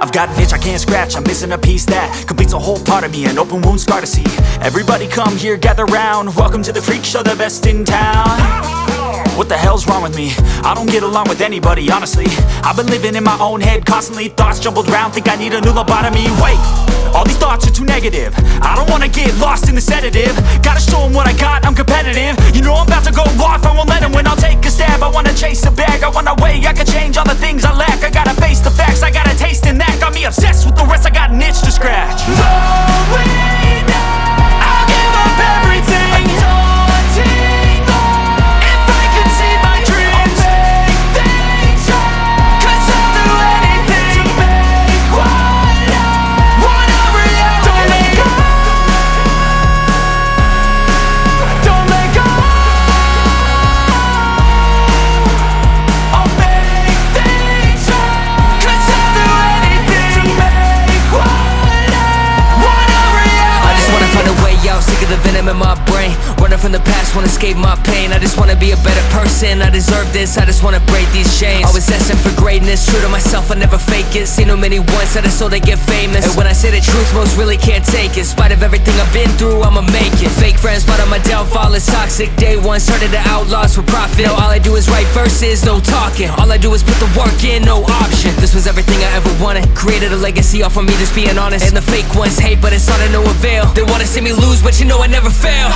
I've got an itch I can't scratch, I'm missing a piece that completes a whole part of me, an open wound scar to see. Everybody come here, gather round, welcome to the freak show, the best in town. What the hell's wrong with me? I don't get along with anybody, honestly. I've been living in my own head constantly, thoughts jumbled round, think I need a new lobotomy. Wait, all these thoughts are too negative, I don't wanna get lost in the sedative. Gotta show them what I got, I'm competitive. You know I'm about to go off, I won't let them win. I'll take a stab, I wanna chase a bag, I wanna weigh, I can change all the things I lack. I gotta face the facts, I got a taste in that. Got me obsessed with the rest, I got an itch to scratch. Lonely now, I'll give up everything. Daunting all, if I could see my dreams, I'll make things right. 'Cause I'll do anything to make what I want a reality. Don't let go, don't let go. I'll make things right. 'Cause I'll do anything to make what I want a reality. I just wanna find a way out, sick of the venom in my brain. Running from the past, wanna escape my pain. I just wanna be a better person, I deserve this, I just wanna break these chains. Always asking for greatness, true to myself, I never fake it. Seen too many once, I just so they get famous. And when I say the truth, most really can't take it. In spite of everything I've been through, I'ma make it. Fake friends, but on my downfall is toxic. Day one, started to outlaws for profit. Now all I do is write verses, no talking. All I do is put the work in, no option. This was everything I ever wanted, created a legacy off of me, just being honest. And the fake ones hate, but it's all to no avail. They wanna see me lose, but you know I never fail.